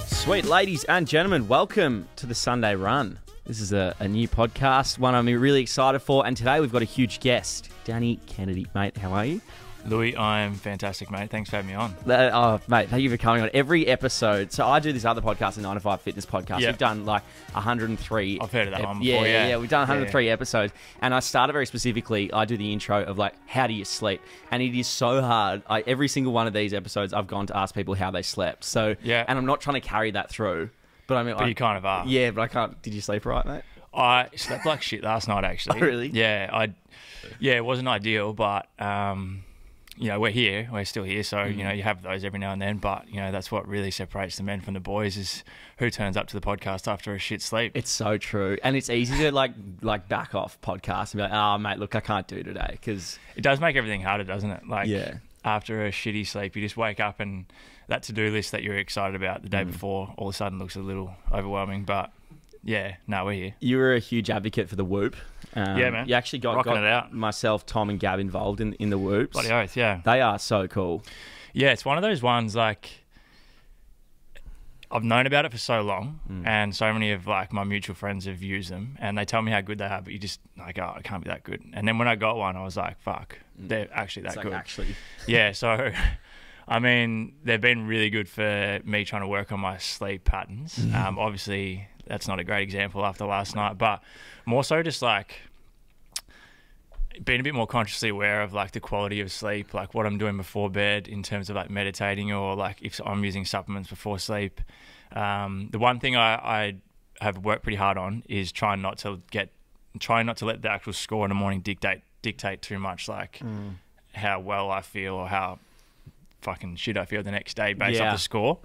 Sweet ladies and gentlemen, welcome to the Sunday Run. This is a new podcast, one I'm really excited for, and today we've got a huge guest, Danny Kennedy. Mate, how are you? Louis, I'm fantastic, mate. Thanks for having me on. Mate, thank you for coming on. Every episode, so I do this other podcast, the 9 to 5 Fitness podcast. Yep. We've done like 103. I've heard of that one before, yeah. We've done 103 episodes, and I started very specifically, I do the intro of like, how do you sleep? And it is so hard. Every single one of these episodes, I've gone to ask people how they slept. So, yeah. And I'm not trying to carry that through. But I mean, but you kind of are. Yeah, but I can't. Did you sleep right, mate? I slept like shit last night, actually. Oh, really? Yeah, it wasn't ideal, but you know, we're still here, so you know, you have those every now and then. But you know, that's what really separates the men from the boys is who turns up to the podcast after a shit sleep. It's so true, and it's easy to like back off podcasts and be like, "Oh, mate, look, I can't do today," because it does make everything harder, doesn't it? Like, yeah. After a shitty sleep, you just wake up and that to-do list that you're excited about the day before all of a sudden looks a little overwhelming. But yeah, no, we're here. You were a huge advocate for the Whoop. Yeah, man. You actually got it out. Myself, Tom, and Gab involved in the Whoops. Bloody oath, yeah. They are so cool. Yeah, it's one of those ones like I've known about it for so long, and so many of like my mutual friends have used them, and they tell me how good they are, but you just like, oh, it can't be that good. And then when I got one, I was like, fuck, they're actually that good. Actually, yeah. So, I mean, they've been really good for me trying to work on my sleep patterns. Obviously, that's not a great example after last night, but more so just like being a bit more consciously aware of like the quality of sleep, like what I'm doing before bed in terms of like meditating, or like if I'm using supplements before sleep. The one thing I have worked pretty hard on is trying not to let the actual score in the morning dictate too much, like how well I feel or how fucking shit I feel the next day based off the score.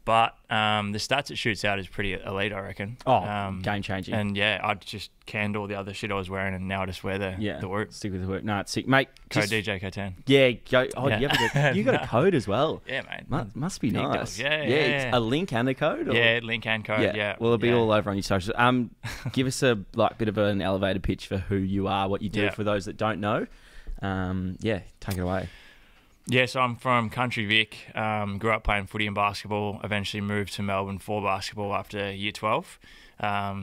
But the stats it shoots out is pretty elite, I reckon. Oh, game changing. And yeah, I just canned all the other shit I was wearing, and now I just wear the Whoop. Stick with the Whoop. No, it's sick, mate. Code DJK10. Yeah, go. Oh, yeah. You got a code as well. Yeah, mate. Must be nice. Yeah. It's a link and a code. Or? Yeah, link and code. Yeah. Well, it'll be all over on your socials. Give us a bit of an elevator pitch for who you are, what you do for those that don't know. Take it away. Yeah, so I'm from Country Vic, grew up playing footy and basketball, eventually moved to Melbourne for basketball after year 12. A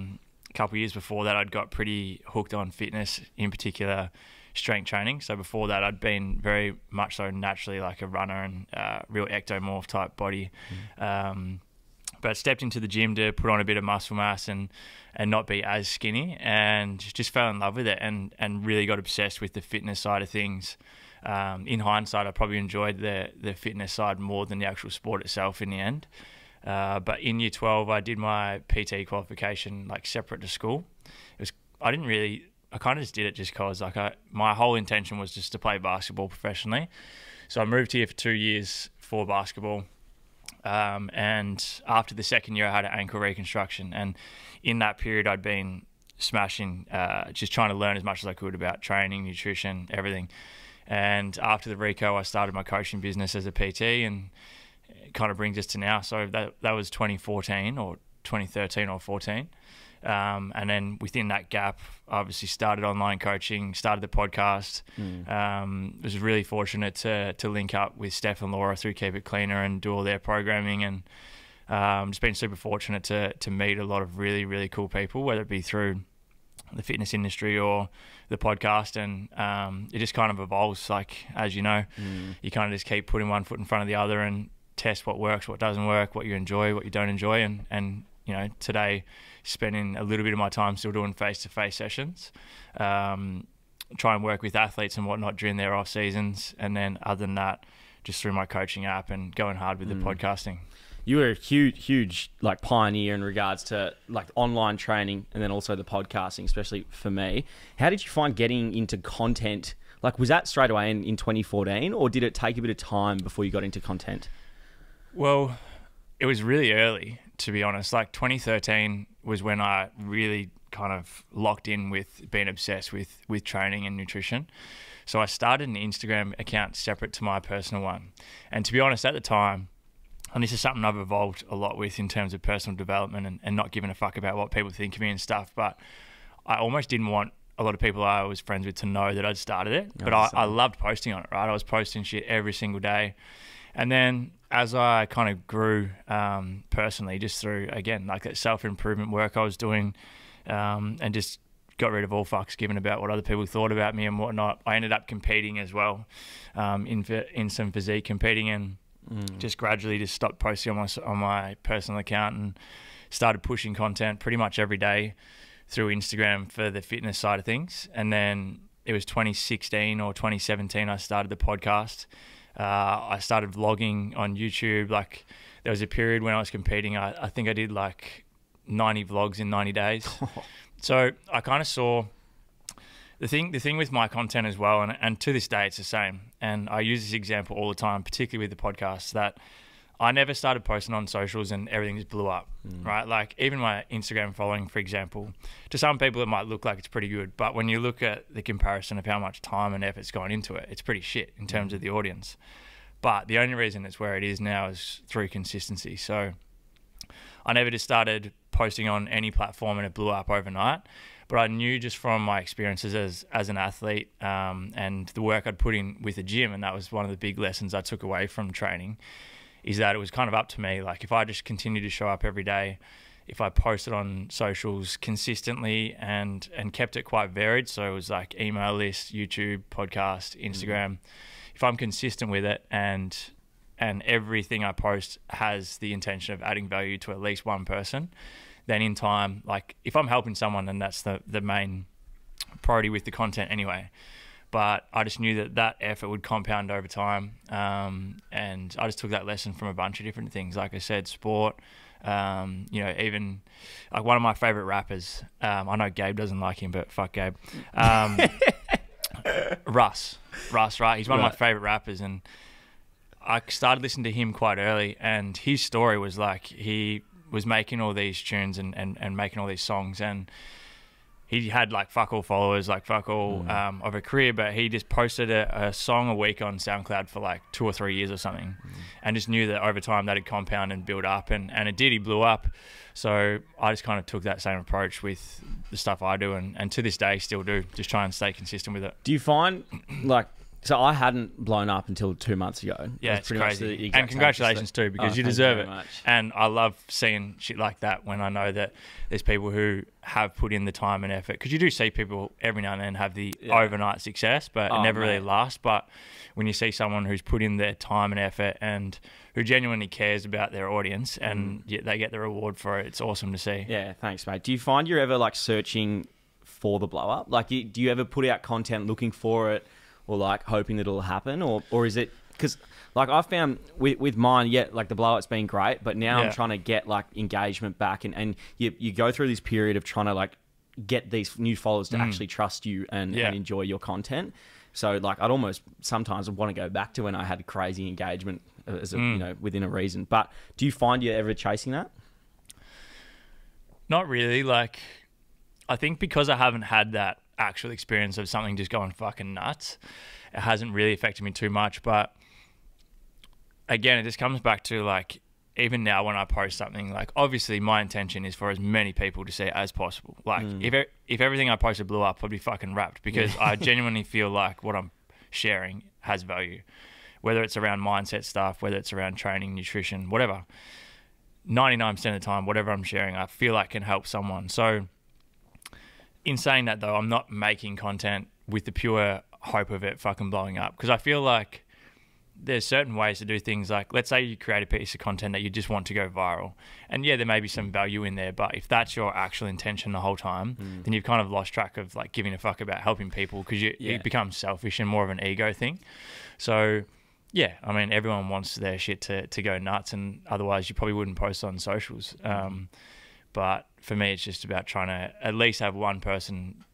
couple of years before that, I'd got pretty hooked on fitness, in particular strength training. So before that, I'd been very much so naturally like a runner and real ectomorph type body. But stepped into the gym to put on a bit of muscle mass and not be as skinny, and just fell in love with it and really got obsessed with the fitness side of things. In hindsight, I probably enjoyed the fitness side more than the actual sport itself in the end. But in year 12, I did my PT qualification like separate to school. I kind of just did it just because my whole intention was just to play basketball professionally. So I moved here for 2 years for basketball. And after the second year, I had an ankle reconstruction. And in that period, I'd been smashing, just trying to learn as much as I could about training, nutrition, everything. And after the Rico, I started my coaching business as a PT, and it kind of brings us to now. So that was 2014 or 2013 or 14. And then within that gap, I obviously started online coaching, started the podcast. Was really fortunate to link up with Steph and Laura through Keep It Cleaner and do all their programming. And just been super fortunate to meet a lot of really, really cool people, whether it be through the fitness industry or the podcast, and it just kind of evolves, like, as you know. You kind of just keep putting one foot in front of the other and test what works, what doesn't work, what you enjoy, what you don't enjoy, and you know, today spending a little bit of my time still doing face-to-face sessions, try and work with athletes and whatnot during their off seasons, and then other than that, just through my coaching app and going hard with the podcasting. You were a huge like pioneer in regards to like online training, and then also the podcasting, especially for me. How did you find getting into content? Like, was that straight away in 2014, or did it take a bit of time before you got into content? Well, it was really early, to be honest. Like 2013 was when I really kind of locked in with being obsessed with training and nutrition. So I started an Instagram account separate to my personal one. And to be honest, at the time, and this is something I've evolved a lot with in terms of personal development and not giving a fuck about what people think of me and stuff, but I almost didn't want a lot of people I was friends with to know that I'd started it. But I loved posting on it, right? I was posting shit every single day. And then as I kind of grew personally, just through, again, like that self-improvement work I was doing, and just got rid of all fucks given about what other people thought about me and whatnot, I ended up competing as well, in some physique competing, and just gradually just stopped posting on my personal account and started pushing content pretty much every day through Instagram for the fitness side of things. And then it was 2016 or 2017 I started the podcast. I started vlogging on YouTube. Like, there was a period when I was competing, I think I did like 90 vlogs in 90 days. So I kind of saw the thing with my content as well, and to this day it's the same. And I use this example all the time, particularly with the podcast, that I never started posting on socials and everything just blew up, right? Like, even my Instagram following, for example, to some people it might look like it's pretty good, but when you look at the comparison of how much time and effort's gone into it, it's pretty shit in terms of the audience. But the only reason it's where it is now is through consistency. So I never just started posting on any platform and it blew up overnight. But I knew just from my experiences as an athlete, and the work I'd put in with the gym, and that was one of the big lessons I took away from training, is that it was kind of up to me. Like, if I just continued to show up every day, if I posted on socials consistently and kept it quite varied, so it was like email list, YouTube, podcast, Instagram, if I'm consistent with it and everything I post has the intention of adding value to at least one person, then in time, like, if I'm helping someone, then that's the main priority with the content anyway. But I just knew that effort would compound over time. And I just took that lesson from a bunch of different things. Like I said, sport, even like one of my favorite rappers, I know Gabe doesn't like him, but fuck Gabe. Russ, right? He's one of my favorite rappers, and I started listening to him quite early, and his story was like, he was making all these tunes and making all these songs, and he had like fuck all followers, like fuck all of a career, but he just posted a song a week on SoundCloud for like 2 or 3 years or something, and just knew that over time that'd compound and build up, and it did. He blew up. So I just kind of took that same approach with the stuff I do, and to this day still do, just try and stay consistent with it. Do you find, like, so I hadn't blown up until 2 months ago. Yeah, it's crazy. And congratulations too, because you deserve it. And I love seeing shit like that when I know that there's people who have put in the time and effort. Because you do see people every now and then have the overnight success, but it never really lasts. But when you see someone who's put in their time and effort and who genuinely cares about their audience and they get the reward for it, it's awesome to see. Yeah, thanks, mate. Do you find you're ever like searching for the blow up? Like, do you ever put out content looking for it, or like hoping that it'll happen, or is it, because like I found with mine, like the blow up's been great, but now I'm trying to get like engagement back, and you go through this period of trying to like get these new followers to actually trust you and enjoy your content. So like I'd almost sometimes want to go back to when I had crazy engagement as within a reason. But do you find you're ever chasing that? Not really. Like, I think because I haven't had that actual experience of something just going fucking nuts, it hasn't really affected me too much. But again, it just comes back to like, even now when I post something, like obviously my intention is for as many people to see it as possible. Like if everything I posted blew up, I'd be fucking wrapped, because I genuinely feel like what I'm sharing has value, whether it's around mindset stuff, whether it's around training, nutrition, whatever. 99% of the time, whatever I'm sharing, I feel like can help someone. So in saying that though, I'm not making content with the pure hope of it fucking blowing up, because I feel like there's certain ways to do things. Like, let's say you create a piece of content that you just want to go viral, and there may be some value in there, but if that's your actual intention the whole time, then you've kind of lost track of like giving a fuck about helping people, because it becomes selfish and more of an ego thing. So yeah, I mean, everyone wants their shit to go nuts, and otherwise you probably wouldn't post on socials. But for me, it's just about trying to at least have one person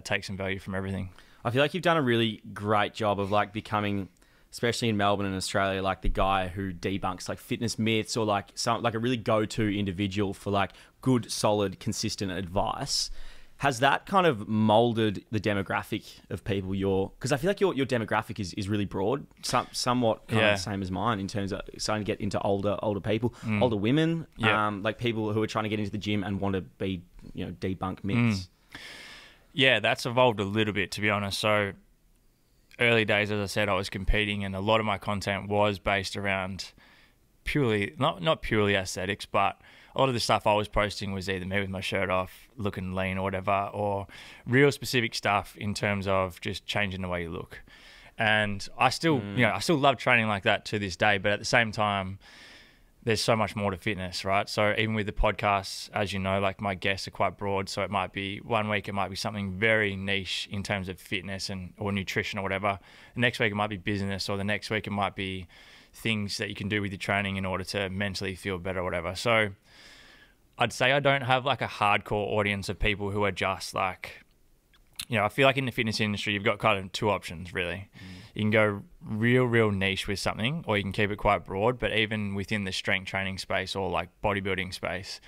take some value from everything. I feel like you've done a really great job of like becoming, especially in Melbourne and Australia, like the guy who debunks like fitness myths, or like a really go-to individual for like good, solid, consistent advice. Has that kind of molded the demographic of people because I feel like your demographic is really broad, somewhat kind of the same as mine in terms of starting to get into older people, older women, like people who are trying to get into the gym and want to be, debunk myths. Yeah, that's evolved a little bit, to be honest. So early days, as I said, I was competing, and a lot of my content was based around purely, not purely aesthetics, but a lot of the stuff I was posting was either me with my shirt off, looking lean or whatever, or real specific stuff in terms of just changing the way you look. And I still, I still love training like that to this day, but at the same time, there's so much more to fitness, right? So even with the podcasts, as you know, like my guests are quite broad. So it might be one week, it might be something very niche in terms of fitness or nutrition or whatever. The next week it might be business, or the next week it might be things that you can do with your training in order to mentally feel better or whatever. So I'd say I don't have like a hardcore audience of people who are just like, I feel like in the fitness industry, you've got kind of two options, really. You can go real niche with something, or you can keep it quite broad. But even within the strength training space or like bodybuilding space,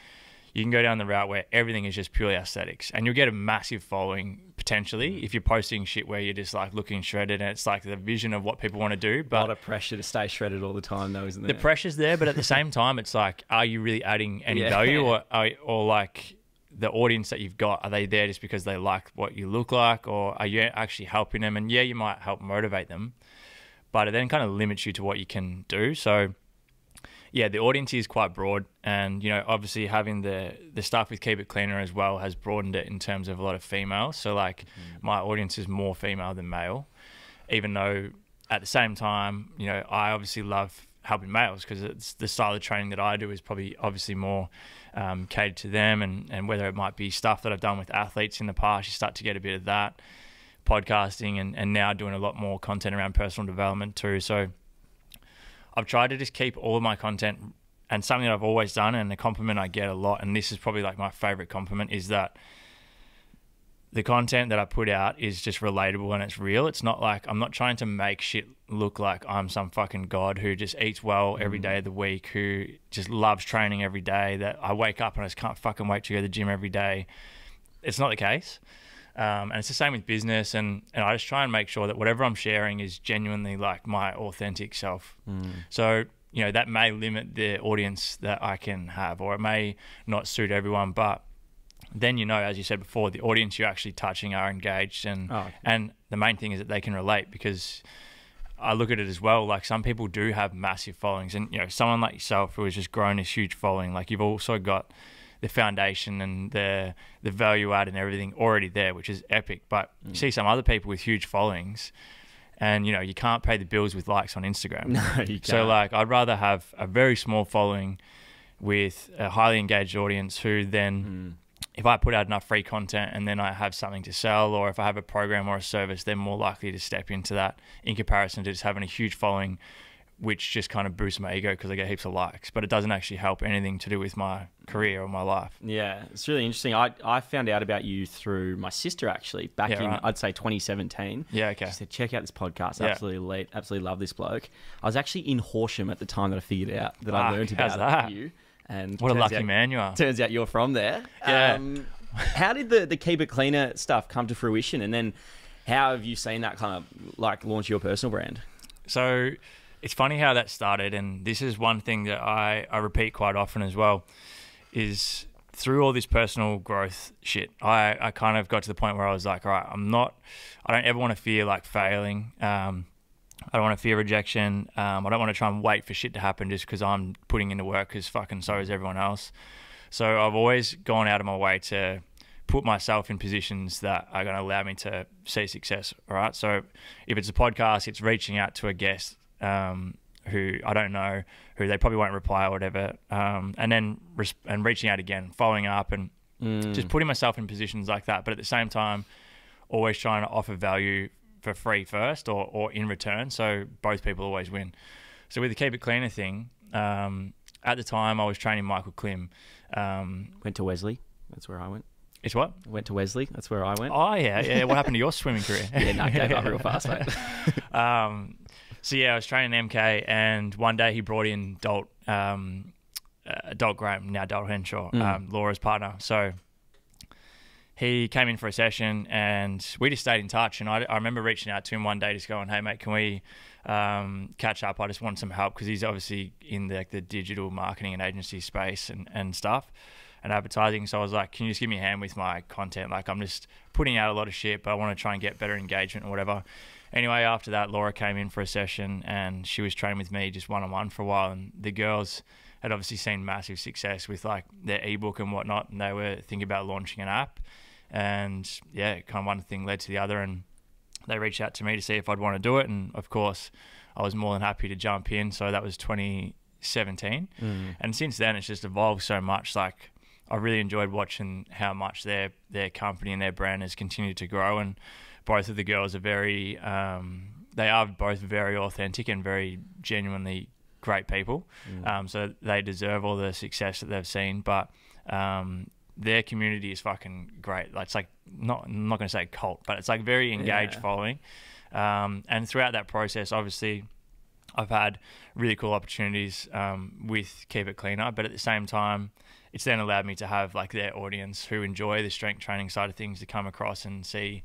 you can go down the route where everything is just purely aesthetics, and you'll get a massive following potentially if you're posting shit where you're just like looking shredded and it's like the vision of what people want to do. But a lot of pressure to stay shredded all the time, though, isn't there? The pressure's there, but at the same time, it's like, are you really adding any value, or like the audience that you've got, are they there just because they like what you look like, or are you actually helping them? And yeah, you might help motivate them, but it then kind of limits you to what you can do. So yeah, the audience is quite broad, and obviously having the stuff with Keep It Cleaner as well has broadened it in terms of a lot of females. So like my audience is more female than male, even though at the same time, I obviously love helping males because it's the style of training that I do is probably obviously more catered to them, and whether it might be stuff that I've done with athletes in the past, you start to get a bit of that, podcasting, and now doing a lot more content around personal development too. So I've tried to just keep all of my content, and something that I've always done, and the compliment I get a lot, and this is probably like my favorite compliment, is that the content that I put out is just relatable and it's real. It's not like, I'm not trying to make shit look like I'm some fucking god who just eats well every day of the week, who just loves training every day, that I wake up and I just can't fucking wait to go to the gym every day. It's not the case. And it's the same with business, and I just try and make sure that whatever I'm sharing is genuinely like my authentic self. So, that may limit the audience that I can have, or it may not suit everyone, but then, as you said before, the audience you're actually touching are engaged, and the main thing is that they can relate, because I look at it as well, like some people do have massive followings, and someone like yourself who has just grown this huge following, like you've also got the foundation and the value add and everything already there, which is epic. But you see some other people with huge followings, and you can't pay the bills with likes on Instagram. No, you can't. So like I'd rather have a very small following with a highly engaged audience who then if I put out enough free content and then I have something to sell, or if I have a program or a service, they're more likely to step into that in comparison to just having a huge following, which just kind of boosts my ego because I get heaps of likes, but it doesn't actually help anything to do with my career or my life. Yeah, it's really interesting. I found out about you through my sister, actually, back in, right. I'd say 2017. Yeah, okay. She said, check out this podcast. Absolutely elite. Absolutely love this bloke. I was actually in Horsham at the time that I figured out that I learned about you. And what a lucky man you are. Turns out you're from there. Yeah. How did the Keep It Cleaner stuff come to fruition? And then how have you seen that kind of like launch your personal brand? So it's funny how that started. And this is one thing that I repeat quite often as well, is through all this personal growth shit, I kind of got to the point where I was like, all right, I don't ever want to fear like failing. I don't want to fear rejection. I don't want to try and wait for shit to happen just because I'm putting into work, because fucking so is everyone else. So I've always gone out of my way to put myself in positions that are going to allow me to see success. All right. So if it's a podcast, it's reaching out to a guest who I don't know, who they probably won't reply or whatever, and then reaching out again, following up, and just putting myself in positions like that. But at the same time, always trying to offer value for free first or in return, so both people always win. So with the Keep It Cleaner thing, at the time I was training Michael Klim. Went to Wesley. That's where I went. It's what? Went to Wesley. That's where I went. Oh, yeah. What happened to your swimming career? I gave up real fast, mate. So yeah, I was training MK, and one day he brought in Dalt Graham, now Dalt Henshaw, Laura's partner. So he came in for a session, and we just stayed in touch. And I remember reaching out to him one day, just going, "Hey mate, can we catch up? I just want some help," because he's obviously in the digital marketing and agency space and stuff. and advertising. So I was like, can you just give me a hand with my content? Like, I'm just putting out a lot of shit, but I want to try and get better engagement or whatever. Anyway, after that, Laura came in for a session and she was training with me just one-on-one for a while. And the girls had obviously seen massive success with like their ebook and whatnot. And they were thinking about launching an app. And yeah, kind of one thing led to the other. And they reached out to me to see if I'd want to do it. And of course, I was more than happy to jump in. So that was 2017. And since then, it's just evolved so much. Like, I really enjoyed watching how much their company and their brand has continued to grow. And both of the girls are very, they are both very authentic and very genuinely great people. So they deserve all the success that they've seen. But their community is fucking great. Like, it's like, I'm not going to say cult, but it's like very engaged following. And throughout that process, obviously, I've had really cool opportunities with Keep It Cleaner, but at the same time, it's then allowed me to have like their audience who enjoy the strength training side of things to come across and see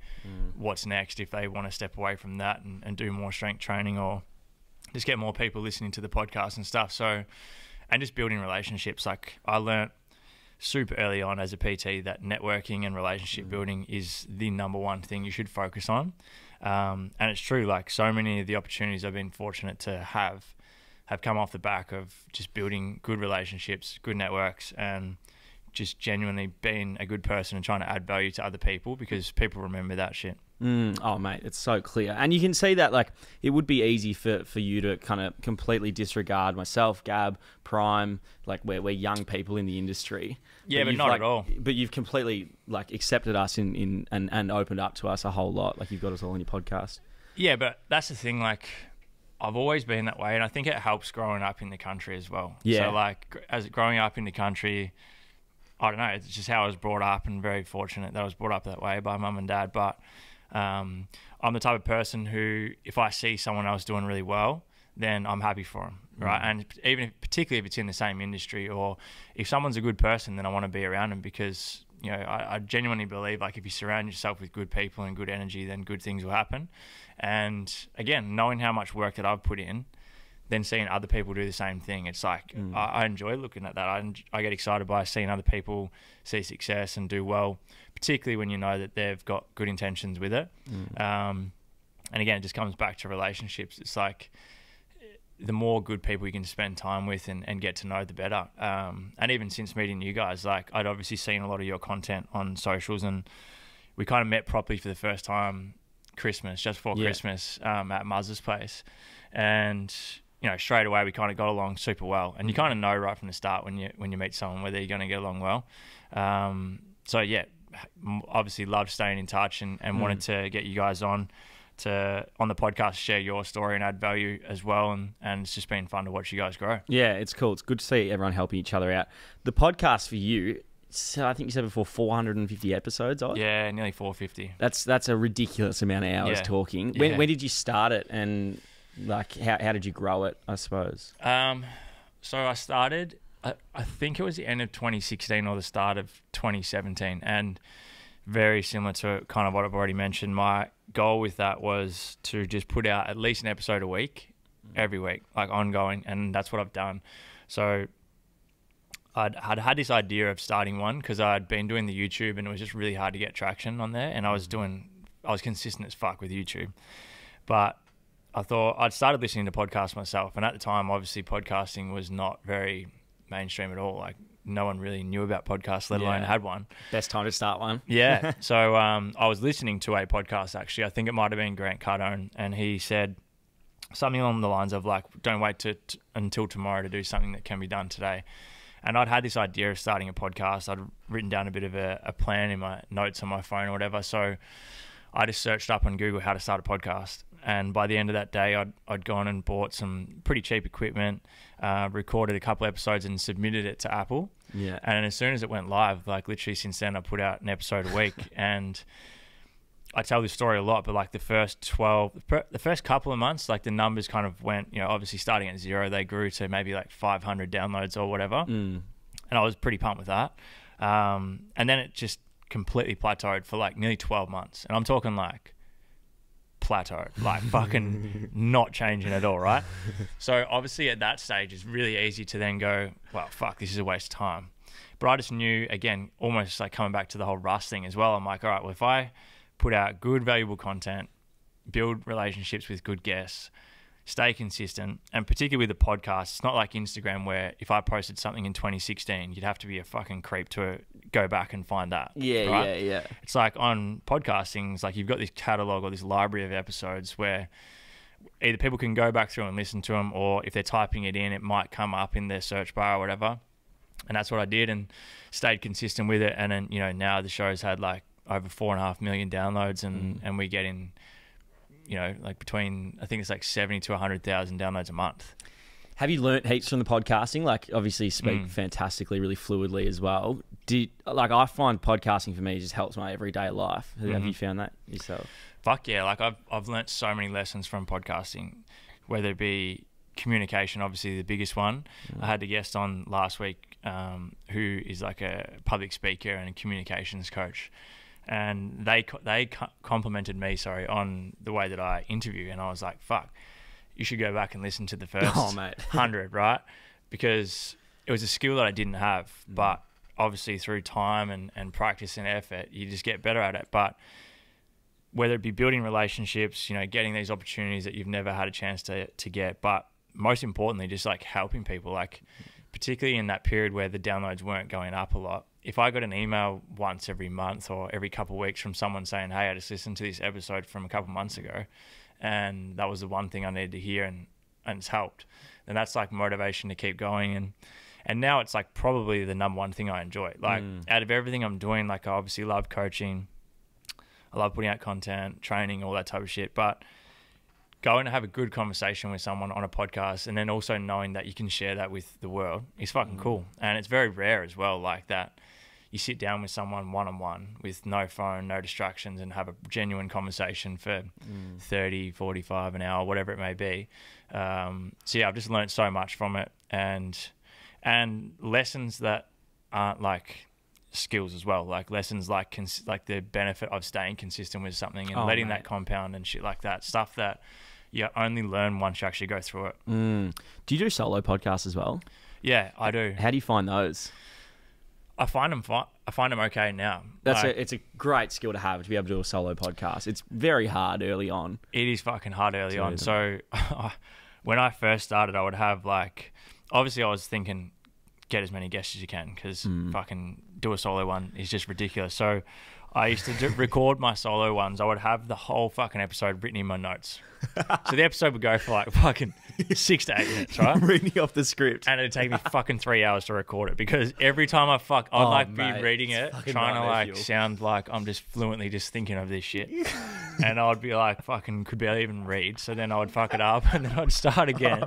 what's next if they want to step away from that and do more strength training, or just get more people listening to the podcast and stuff. So, and just building relationships. Like, I learnt super early on as a PT that networking and relationship building is the number one thing you should focus on. And it's true, like, so many of the opportunities I've been fortunate to have come off the back of just building good relationships, good networks, and just genuinely being a good person and trying to add value to other people, because people remember that shit. Oh, mate, it's so clear. And you can see that, like, it would be easy for you to kind of completely disregard myself, Gab, Prime, like, we're young people in the industry. Yeah, but not at all. But you've completely, like, accepted us and opened up to us a whole lot. Like, you've got us all on your podcast. Yeah, but that's the thing, like, I've always been that way, and I think it helps growing up in the country as well. Yeah. So, like, as growing up in the country, I don't know, it's just how I was brought up, and very fortunate that I was brought up that way by mum and dad. But I'm the type of person who, if I see someone else doing really well, then I'm happy for them, right? And particularly if it's in the same industry, or if someone's a good person, then I want to be around them, because, you know, I genuinely believe, like, if you surround yourself with good people and good energy, then good things will happen. And again, knowing how much work that I've put in, then seeing other people do the same thing, it's like, I enjoy looking at that. I get excited by seeing other people see success and do well, particularly when you know that they've got good intentions with it. And again, it just comes back to relationships. It's like, the more good people you can spend time with and get to know, the better. And even since meeting you guys, like, I'd obviously seen a lot of your content on socials, and we kind of met properly for the first time Christmas, just before Christmas, at Muzz's place. And, you know, straight away we kind of got along super well. And you kind of know right from the start when you meet someone whether you're going to get along well. So yeah, obviously loved staying in touch and wanted to get you guys on the podcast, share your story and add value as well. And it's just been fun to watch you guys grow. Yeah, it's cool. It's good to see everyone helping each other out. The podcast for you, so I think you said before, 450 episodes, Odd? Yeah, nearly 450. That's a ridiculous amount of hours talking. When did you start it, and like how did you grow it, I suppose? So I started, I think it was the end of 2016 or the start of 2017, and very similar to kind of what I've already mentioned, my goal with that was to just put out at least an episode a week, every week, like ongoing, and that's what I've done. So I'd had this idea of starting one because I'd been doing the YouTube, and it was just really hard to get traction on there, and I was consistent as fuck with YouTube. But I thought I'd started listening to podcasts myself, and at the time, obviously, podcasting was not very mainstream at all. Like, no one really knew about podcasts, let alone had one. Best time to start one. Yeah. So I was listening to a podcast, actually. I think it might have been Grant Cardone, and he said something along the lines of, like, don't wait until tomorrow to do something that can be done today. And I'd had this idea of starting a podcast. I'd written down a bit of a plan in my notes on my phone or whatever. So I just searched up on Google how to start a podcast. And by the end of that day, I'd gone and bought some pretty cheap equipment, recorded a couple episodes and submitted it to Apple. Yeah. And as soon as it went live, like, literally since then, I put out an episode a week. And I tell this story a lot, but like the first couple of months, like, the numbers kind of went, you know, obviously starting at 0, they grew to maybe like 500 downloads or whatever. And I was pretty pumped with that. And then it just completely plateaued for like nearly 12 months. And I'm talking like plateaued, like fucking not changing at all, right? So obviously at that stage, it's really easy to then go, well, fuck, this is a waste of time. But I just knew, again, almost like coming back to the whole Rust thing as well. I'm like, all right, well, if I put out good, valuable content, build relationships with good guests, stay consistent, and particularly with the podcast, it's not like Instagram where if I posted something in 2016, you'd have to be a fucking creep to go back and find that. Yeah, right? yeah. It's like on podcasting, it's like you've got this catalog or this library of episodes where either people can go back through and listen to them, or if they're typing it in, it might come up in their search bar or whatever. And that's what I did and stayed consistent with it. And then, you know, now the show's had like over 4.5 million downloads and we get in, you know, like between, I think it's like 70 to 100,000 downloads a month. Have you learnt heaps from the podcasting? Like, obviously you speak fantastically, really fluidly as well. I find podcasting for me just helps my everyday life. Have you found that yourself? Fuck yeah. Like I've learnt so many lessons from podcasting, whether it be communication, obviously the biggest one. I had a guest on last week who is like a public speaker and a communications coach. And they complimented me, on the way that I interview. And I was like, fuck, you should go back and listen to the first 100, right? Because it was a skill that I didn't have. But obviously through time and practice and effort, you just get better at it. But whether it be building relationships, you know, getting these opportunities that you've never had a chance to get, but most importantly, just like helping people, like particularly in that period where the downloads weren't going up a lot. If I got an email once every month or every couple of weeks from someone saying, hey, I just listened to this episode from a couple of months ago and that was the one thing I needed to hear and it's helped, then that's like motivation to keep going. And now it's like probably the number one thing I enjoy. Like out of everything I'm doing, like I obviously love coaching. I love putting out content, training, all that type of shit. But going to have a good conversation with someone on a podcast and then also knowing that you can share that with the world is fucking cool. And it's very rare as well, like that you sit down with someone one-on-one with no phone, no distractions and have a genuine conversation for 30, 45, an hour, whatever it may be. So yeah, I've just learned so much from it and lessons that aren't like skills as well, like lessons like the benefit of staying consistent with something and letting that compound and shit like that, stuff that you only learn once you actually go through it. Do you do solo podcasts as well? Yeah, I do. How do you find those? I find them fine. I find them okay now. It's a great skill to have, to be able to do a solo podcast. It's very hard early on. It is fucking hard early on. So when I first started, I would have like, obviously I was thinking get as many guests as you can because fucking do a solo one is just ridiculous. So I used to record my solo ones. I would have the whole fucking episode written in my notes. So the episode would go for like fucking 6 to 8 minutes, right? Reading off the script. And it'd take me fucking 3 hours to record it because every time I'd be reading it, trying to like sound like I'm just fluently just thinking of this shit. And I would be like fucking could barely even read. So then I would fuck it up and then I'd start again.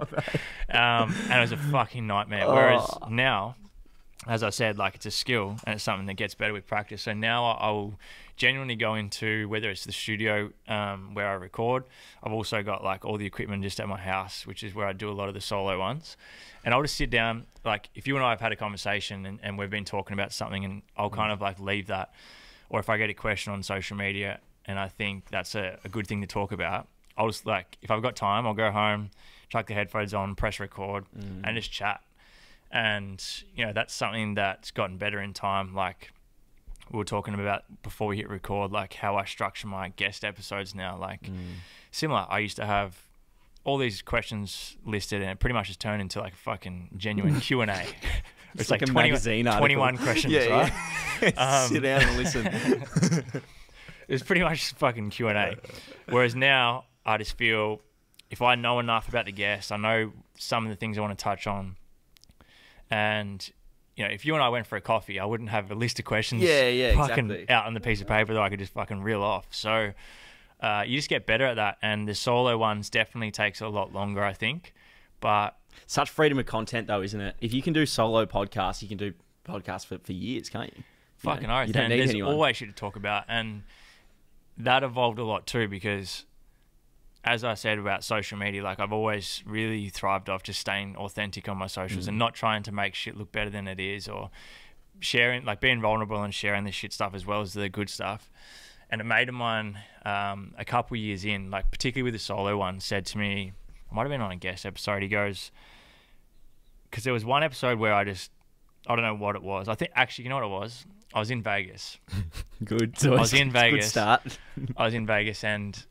And it was a fucking nightmare. Whereas now, as I said, like it's a skill and it's something that gets better with practice. So now I will genuinely go into whether it's the studio where I record. I've also got like all the equipment just at my house, which is where I do a lot of the solo ones. And I'll just sit down, like if you and I have had a conversation and we've been talking about something and I'll kind of like leave that. Or if I get a question on social media and I think that's a good thing to talk about, I'll just like, if I've got time, I'll go home, chuck the headphones on, press record and just chat. And, you know, that's something that's gotten better in time. Like we were talking about before we hit record, like how I structure my guest episodes now. Like similar, I used to have all these questions listed and it pretty much just turned into like a fucking genuine Q&A. It's like 21 questions, right? Yeah. Sit down and listen. It's pretty much fucking Q&A. Whereas now I just feel if I know enough about the guest, I know some of the things I want to touch on. And, you know, if you and I went for a coffee, I wouldn't have a list of questions fucking exactly. out on the piece of paper that I could just fucking reel off. So you just get better at that. And the solo ones definitely takes a lot longer, I think. But such freedom of content, though, isn't it? If you can do solo podcasts, you can do podcasts for years, can't you? Fucking oath. You don't need there's anyone. Always shit to talk about. And that evolved a lot too because, as I said about social media, like I've always really thrived off just staying authentic on my socials and not trying to make shit look better than it is or sharing, like being vulnerable and sharing the shit stuff as well as the good stuff. And a mate of mine, a couple of years in, like particularly with the solo one, said to me, I might have been on a guest episode, he goes, because there was one episode where I just I don't know what it was. I think actually, you know what it was? I was in Vegas. Good. I was in Vegas. Good start. I was in Vegas and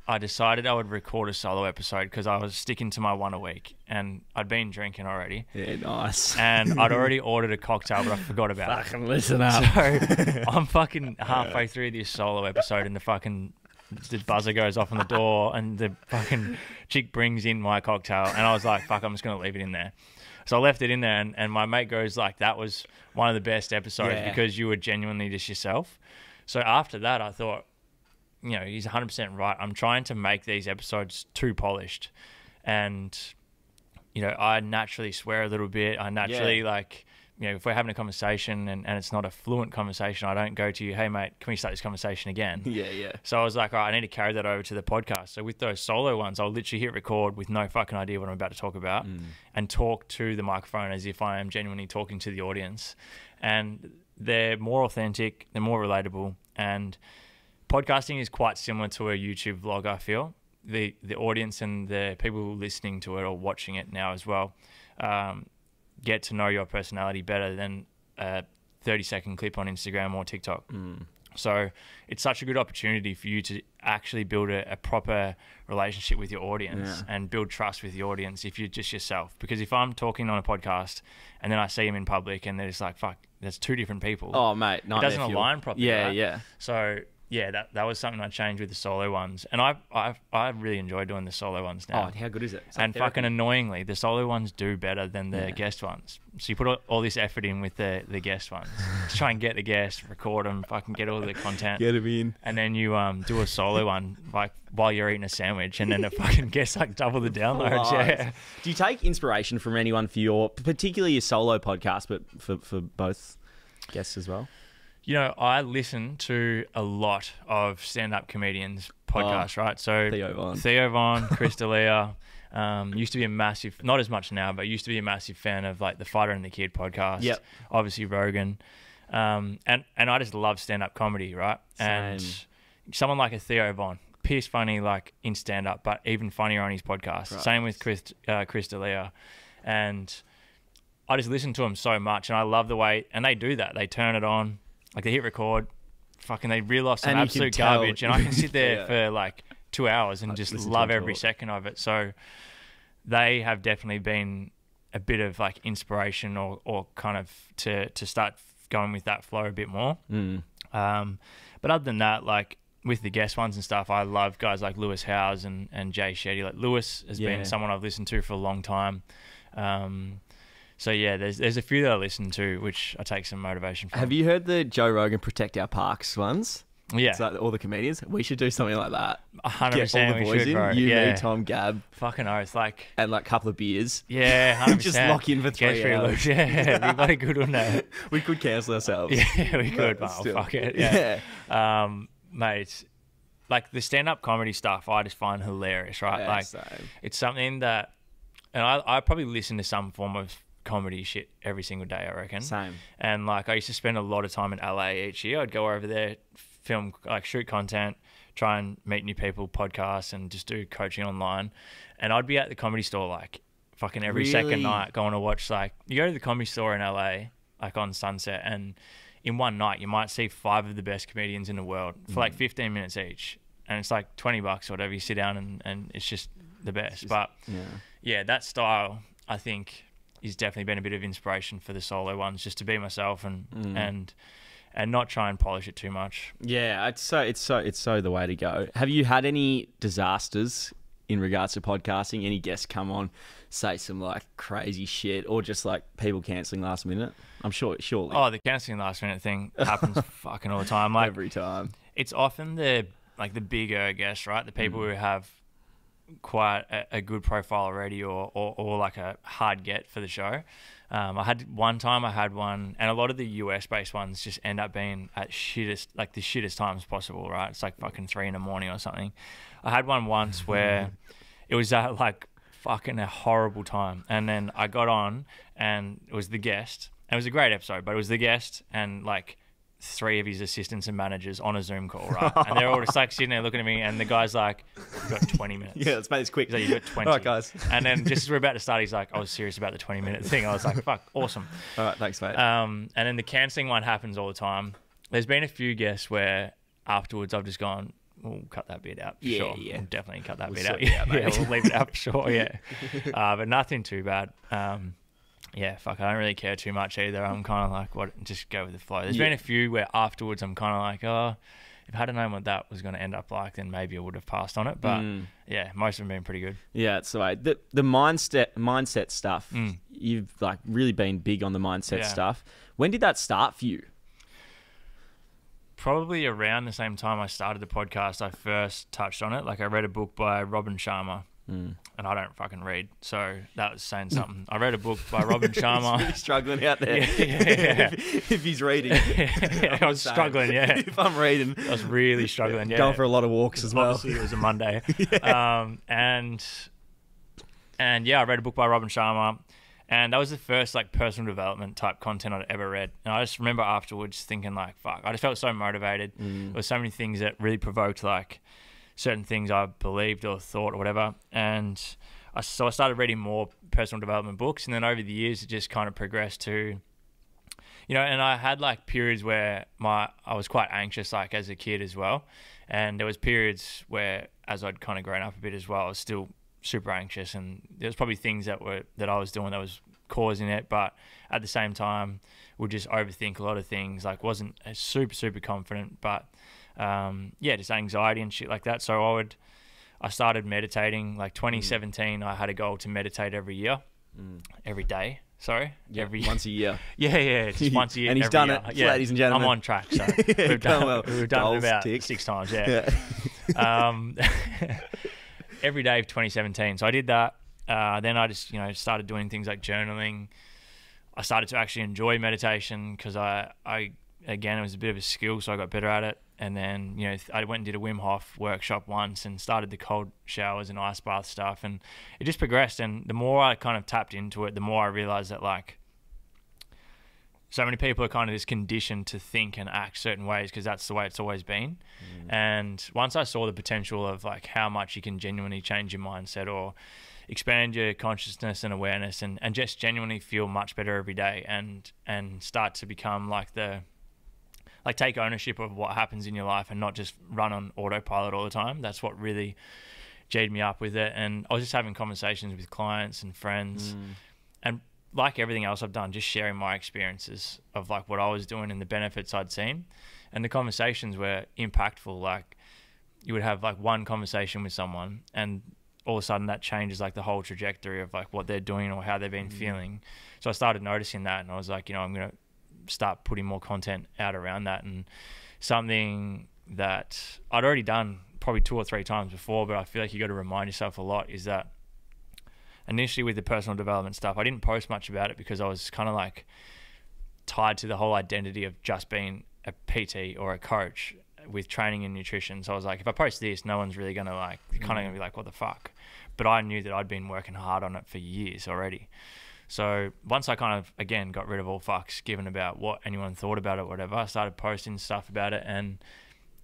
I decided I would record a solo episode because I was sticking to my one a week and I'd been drinking already. Yeah, nice. And I'd already ordered a cocktail, but I forgot about it. Fucking listen up. So I'm fucking halfway through this solo episode and the buzzer goes off on the door and the fucking chick brings in my cocktail and I was like, fuck, I'm just going to leave it in there. So I left it in there and my mate goes like, that was one of the best episodes because you were genuinely just yourself. So after that, I thought, you know, he's 100% right. I'm trying to make these episodes too polished. And, you know, I naturally swear a little bit. I naturally like, you know, if we're having a conversation and it's not a fluent conversation, I don't go to you, hey, mate, can we start this conversation again? Yeah. So I was like, all right, I need to carry that over to the podcast. So with those solo ones, I'll literally hit record with no fucking idea what I'm about to talk about and talk to the microphone as if I am genuinely talking to the audience. And they're more authentic, they're more relatable, and podcasting is quite similar to a YouTube vlog, I feel. The audience and the people listening to it or watching it now as well get to know your personality better than a 30-second clip on Instagram or TikTok. So it's such a good opportunity for you to actually build a proper relationship with your audience and build trust with the audience if you're just yourself. Because if I'm talking on a podcast and then I see them in public and they're just like, fuck, that's two different people. Oh, mate. It doesn't align properly. Yeah, right? yeah. So... yeah, that was something I changed with the solo ones, and I really enjoy doing the solo ones now. Oh, how good is it? And fucking annoyingly, the solo ones do better than the guest ones. So you put all this effort in with the guest ones. Just try and get the guests, record them, fucking get all the content, get them in, and then you do a solo one like while you're eating a sandwich, and then the fucking guests like double the downloads. Yeah. Do you take inspiration from anyone for your, particularly your solo podcast, but for both guests as well? You know, I listen to a lot of stand-up comedians podcasts, right? So Theo Von, Chris D'Elia. Used to be a massive, not as much now, but used to be a massive fan of like the Fighter and the Kid podcast. Yep. Obviously Rogan. And I just love stand-up comedy, right? Same. And someone like a Theo Von, piss funny like in stand-up, but even funnier on his podcast. Right. Same with Chris D'Elia. And I just listen to them so much, and I love the way, and they do that. They turn it on. Like they hit record, fucking they reel off some absolute garbage, and I can sit there for like 2 hours and just love every second of it. So they have definitely been a bit of like inspiration or kind of to start going with that flow a bit more. But other than that, like with the guest ones and stuff, I love guys like Lewis Howes and Jay Shetty. Like Lewis has been someone I've listened to for a long time. So yeah, there's a few that I listen to, which I take some motivation from. Have you heard the Joe Rogan Protect Our Parks ones? Yeah. It's like all the comedians. We should do something like that. 100%. Get all the boys in. Bro. You, me, Tom, Gab. Fucking oath. Like, and like a couple of beers. Yeah, 100%. Just lock in for 3 hours. Yeah, we bloody good on that. We could cancel ourselves. Yeah, we could. But fuck it. Yeah. Mate, like the stand-up comedy stuff, I just find hilarious, right? Yeah, like, same. It's something that, and I probably listen to some form of comedy shit every single day, I reckon. Same. And like I used to spend a lot of time in LA each year. I'd go over there, film, like shoot content, try and meet new people, podcasts, and just do coaching online. And I'd be at the Comedy Store like fucking every second night going to watch, like, you go to the Comedy Store in LA like on Sunset, and in one night you might see 5 of the best comedians in the world for like 15 minutes each, and it's like $20 or whatever. You sit down and it's just the best. But yeah, that style I think has definitely been a bit of inspiration for the solo ones, just to be myself and not try and polish it too much. Yeah, it's so the way to go. Have you had any disasters in regards to podcasting? Any guests come on, say some like crazy shit, or just like people cancelling last minute? I'm surely. Oh, the cancelling last minute thing happens fucking all the time. Like, every time. It's often the bigger guests, right? The people who have quite a good profile already, or like a hard get for the show. I had one, and a lot of the US based ones just end up being at the shittest times possible, right? It's like fucking 3 a.m. or something. I had one once where it was at like fucking a horrible time, and then I got on and it was the guest. It was a great episode, but it was the guest and like 3 of his assistants and managers on a Zoom call, right? And they're all just like sitting there looking at me, and the guy's like, "You've got 20 minutes." Yeah, let's make this quick. He's like, "You've got 20." All right, guys. And then just as we're about to start, he's like, "I was serious about the 20-minute thing." I was like, "Fuck, awesome." All right, thanks, mate. And then the cancelling one happens all the time. There's been a few guests where afterwards I've just gone, "We'll cut that bit out." Yeah, sure. yeah. We'll definitely cut that We'll bit sort out. it out, mate. Yeah, we'll leave it out for sure. Yeah. But nothing too bad. Yeah, fuck, I don't really care too much either. I'm kind of like, what? Just go with the flow. There's been a few where afterwards I'm kind of like, oh, if I had known what that was going to end up like, then maybe I would have passed on it. But yeah, most of them been pretty good. Yeah, it's the way. The mindset stuff. You've like really been big on the mindset stuff. When did that start for you? Probably around the same time I started the podcast, I first touched on it. Like I read a book by Robin Sharma. And I don't fucking read, so that was saying something. I read a book by Robin Sharma. He's really struggling out there. Yeah. If he's reading. I was struggling, yeah. If I'm reading. I was really struggling, yeah. Going for a lot of walks as well. Obviously, it was a Monday. And yeah, I read a book by Robin Sharma, and that was the first like personal development type content I'd ever read. And I just remember afterwards thinking like, fuck, I just felt so motivated. There were so many things that really provoked like certain things I believed or thought or whatever. And I started reading more personal development books. And then over the years, it just kind of progressed to, you know, and I had like periods where I was quite anxious, like as a kid as well. And there was periods where, as I'd kind of grown up a bit as well, I was still super anxious. And there was probably things that I was doing that was causing it. But at the same time, would just overthink a lot of things. Like wasn't super confident, but yeah, just anxiety and shit like that. So I started meditating. Like 2017, I had a goal to meditate every day. Sorry, once a year. Yeah, just once a year. And he's done it, ladies and gentlemen. I'm on track. So we've done it about 6 times. Yeah. Every day of 2017. So I did that. Then I just started doing things like journaling. I started to actually enjoy meditation because I again, it was a bit of a skill, so I got better at it. And then, I went and did a Wim Hof workshop once and started the cold showers and ice bath stuff. And it just progressed. And the more I kind of tapped into it, the more I realized that, like, so many people are kind of just conditioned to think and act certain ways because that's the way it's always been. And once I saw the potential of, like, how much you can genuinely change your mindset or expand your consciousness and awareness and just genuinely feel much better every day and start to become take ownership of what happens in your life and not just run on autopilot all the time. That's what really G'd me up with it. And I was just having conversations with clients and friends and like everything else I've done, just sharing my experiences of like what I was doing and the benefits I'd seen. And the conversations were impactful. Like you would have like one conversation with someone and all of a sudden that changes like the whole trajectory of like what they're doing or how they've been feeling. So I started noticing that and I was like, I'm going to start putting more content out around that. And something that I'd already done probably 2 or 3 times before, but I feel like you got to remind yourself a lot, is that initially with the personal development stuff, I didn't post much about it because I was kind of like tied to the whole identity of just being a PT or a coach with training and nutrition. So I was like, if I post this, no one's really going to like, they're kind of going to be like, what the fuck? But I knew that I'd been working hard on it for years already. So once I kind of, again, got rid of all fucks given about what anyone thought about it, whatever, I started posting stuff about it and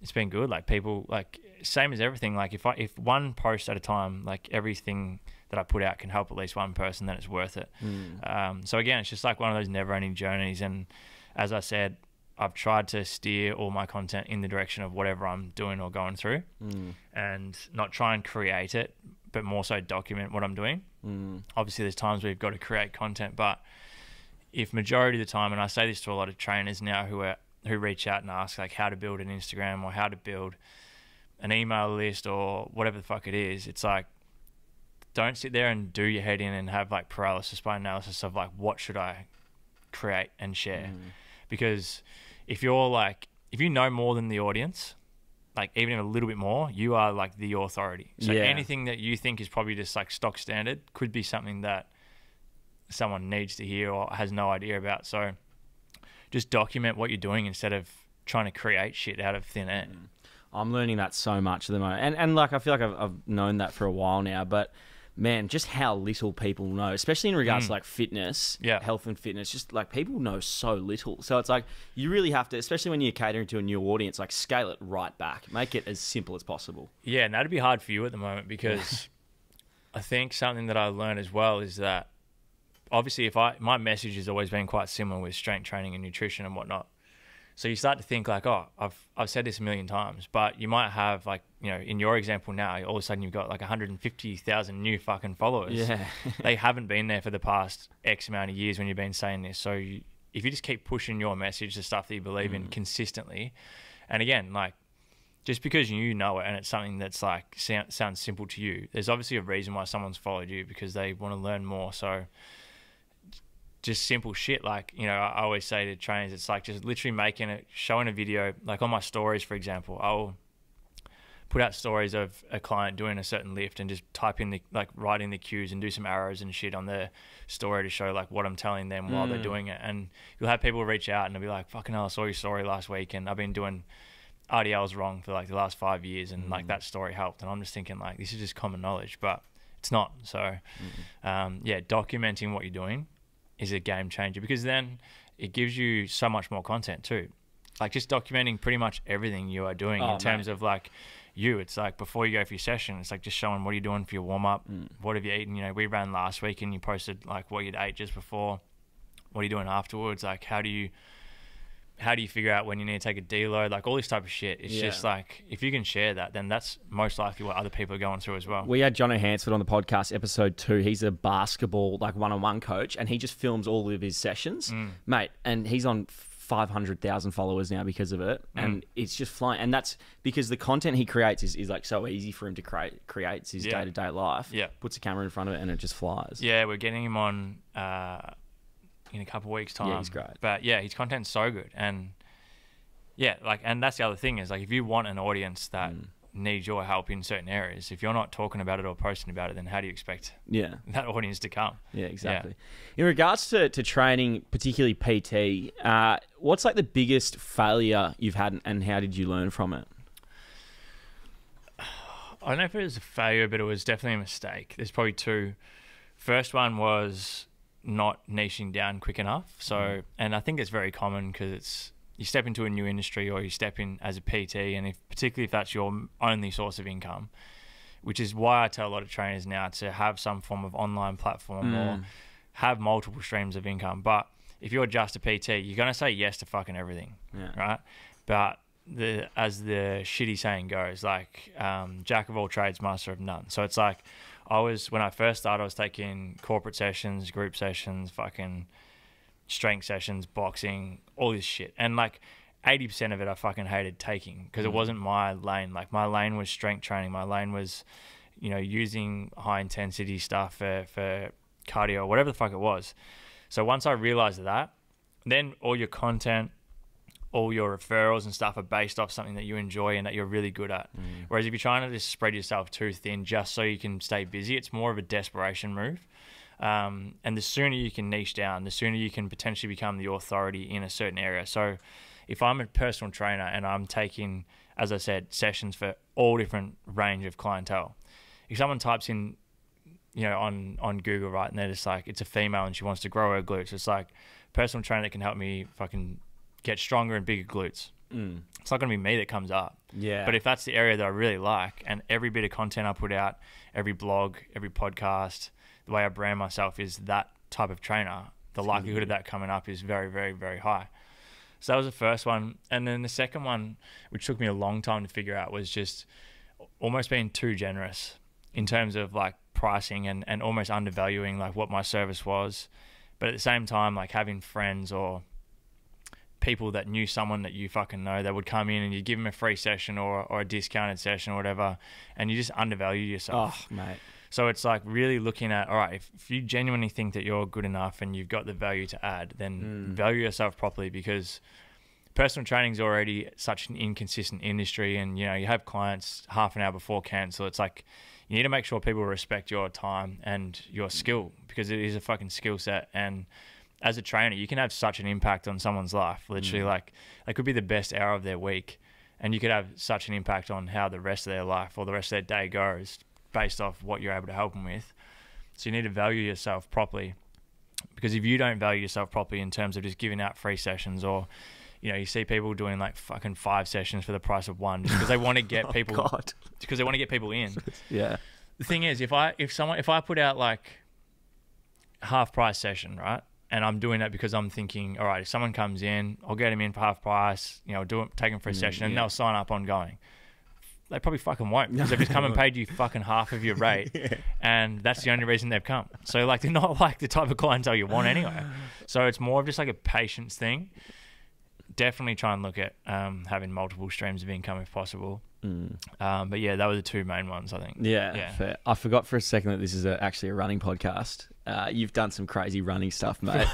it's been good. Like people, like same as everything. Like if one post at a time, like everything that I put out can help at least one person, then it's worth it. So again, it's just like one of those never ending journeys. And as I said, I've tried to steer all my content in the direction of whatever I'm doing or going through and not try and create it, but more so document what I'm doing. Obviously there's times where you've got to create content, but if majority of the time, and I say this to a lot of trainers now who reach out and ask like how to build an Instagram or how to build an email list or whatever the fuck it is, it's like, don't sit there and do your head in and have like paralysis by analysis of like, what should I create and share? Because if you know more than the audience, like even a little bit more, you are like the authority. So anything that you think is probably just like stock standard could be something that someone needs to hear or has no idea about. So just document what you're doing instead of trying to create shit out of thin air. I'm learning that so much at the moment. And like, I feel like I've known that for a while now, but man, just how little people know, especially in regards to like fitness, health and fitness, just like people know so little. So it's like you really have to, especially when you're catering to a new audience, like scale it right back, make it as simple as possible. Yeah, and that'd be hard for you at the moment because I think something that I learned as well is that obviously my message has always been quite similar with strength training and nutrition and whatnot. So you start to think like, oh, I've said this a million times, but you might have like, you know, in your example now, all of a sudden you've got like 150,000 new fucking followers. Yeah. They haven't been there for the past X amount of years when you've been saying this. So if you just keep pushing your message, the stuff that you believe in consistently, and again, like just because you know it and it's something that's like sounds simple to you, there's obviously a reason why someone's followed you because they want to learn more. So just simple shit like, you know, I always say to trainers, it's like just literally showing a video, like on my stories, for example, I'll put out stories of a client doing a certain lift and just type in write in the cues and do some arrows and shit on the story to show like what I'm telling them while they're doing it. And you'll have people reach out and they'll be like, fucking hell, I saw your story last week and I've been doing RDLs wrong for like the last 5 years and like that story helped. And I'm just thinking like, this is just common knowledge, but it's not. So documenting what you're doing is a game changer because then it gives you so much more content too. Like just documenting pretty much everything you are doing in terms of like it's like before you go for your session, it's like just showing what are you doing for your warm up, what have you eaten? You know, we ran last week and you posted like what you'd ate just before, what are you doing afterwards? Like how do you figure out when you need to take a deload? Like all this type of shit. It's just like, if you can share that, then that's most likely what other people are going through as well. We had John O'Hansford on the podcast, episode 2. He's a basketball, like one-on-one coach, and he just films all of his sessions, mate. And he's on 500,000 followers now because of it. And it's just flying. And that's because the content he creates is like so easy for him to create his day-to-day life. Yeah. Puts a camera in front of it and it just flies. Yeah, we're getting him on in a couple of weeks' time. Yeah, he's great. But yeah, his content's so good. And yeah, like, and that's the other thing is like, if you want an audience that needs your help in certain areas, if you're not talking about it or posting about it, then how do you expect that audience to come? Yeah, exactly. In regards to training, particularly PT, what's like the biggest failure you've had and how did you learn from it? I don't know if it was a failure, but it was definitely a mistake. There's probably two. First one was not niching down quick enough. So, and I think it's very common because it's, you step into a new industry or you step in as a PT, and particularly if that's your only source of income, which is why I tell a lot of trainers now to have some form of online platform or have multiple streams of income. But if you're just a PT, you're going to say yes to fucking everything, right? But as the shitty saying goes, like jack of all trades, master of none. So it's like, when I first started, I was taking corporate sessions, group sessions, fucking strength sessions, boxing, all this shit. And like 80% of it I fucking hated taking because it wasn't my lane. Like my lane was strength training. My lane was, you know, using high intensity stuff for cardio, whatever the fuck it was. So once I realized that, then all your content, all your referrals and stuff are based off something that you enjoy and that you're really good at. Whereas if you're trying to just spread yourself too thin just so you can stay busy, it's more of a desperation move. And the sooner you can niche down, the sooner you can potentially become the authority in a certain area. So if I'm a personal trainer and I'm taking, as I said, sessions for all different range of clientele, if someone types in, you know, on Google, right, and they're just like, it's a female and she wants to grow her glutes, it's like, personal trainer that can help me fucking get stronger and bigger glutes. It's not going to be me that comes up. Yeah. But if that's the area that I really like, and every bit of content I put out, every blog, every podcast, the way I brand myself is that type of trainer, the likelihood of that coming up is very, very, very high. So that was the first one. And then the second one, which took me a long time to figure out, was just almost being too generous in terms of like pricing and almost undervaluing like what my service was. But at the same time, like having friends or people that knew someone that you fucking know that would come in and you give them a free session or a discounted session or whatever, and you just undervalue yourself. Oh, mate. So it's like really looking at, all right, if you genuinely think that you're good enough and you've got the value to add, then value yourself properly, because personal training is already such an inconsistent industry, and you know, you have clients half an hour before cancel. It's like you need to make sure people respect your time and your skill, because it is a fucking skill set. And as a trainer, you can have such an impact on someone's life. Literally, like, that could be the best hour of their week, and you could have such an impact on how the rest of their life or the rest of their day goes based off what you're able to help them with. So you need to value yourself properly, because if you don't value yourself properly in terms of just giving out free sessions, or you see people doing like fucking 5 sessions for the price of 1 just because they want to get people because they want to get people in. Yeah. The thing is, if I put out like half price session, right? And I'm doing that because I'm thinking, all right, if someone comes in, I'll get them in for half price, take them for a session, and they'll sign up ongoing. They probably fucking won't, because they've just come and paid you fucking half of your rate, and that's the only reason they've come. So like, they're not like the type of clientele you want anyway. So it's more of just like a patience thing. Definitely try and look at having multiple streams of income if possible. But yeah, that were the 2 main ones, I think. Yeah. Fair. I forgot for a second that this is actually a running podcast. You've done some crazy running stuff, mate.